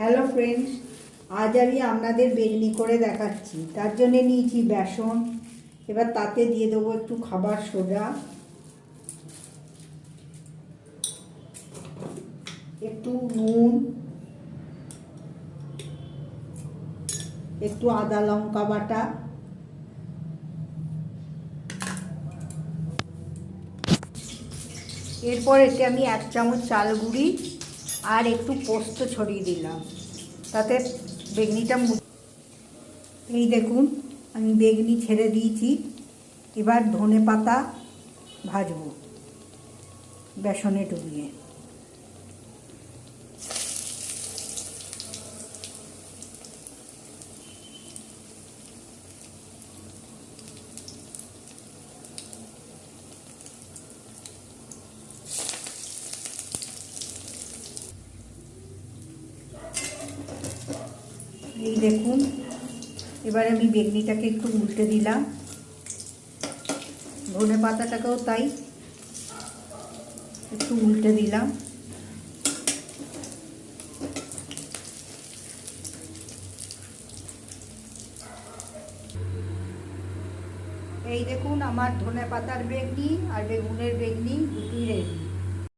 Hello friends, আজ আমি আপনাদের বেগনি করে দেখাচ্ছি। তার জন্য নিয়েছি বেসন, এবার তাতে দিয়ে দেবো একটু খাবার সোডা, একটু নুন, একটু আদা লঙ্কা বাটা, এরপর এতে আমি 1 চামচ চাল গুঁড়ি আর একটু পোস্ত ছড়িয়ে দিলাম, তাতে বেগনিটা এই দেখুন আমি বেগনি ছেড়ে দিয়েছি। এবার ধনে পাতা ভাজবো বেসনে ডুবিয়ে। এই দেখুন এবার আমি বেগনিটাকে একটু উল্টে দিলাম, ধনে পাতাটাকেও তাই একটু উল্টে দিলাম। এই দেখুন আমার ধনে পাতার বেগনি আর বেগুনের বেগনি দুটোই রেডি।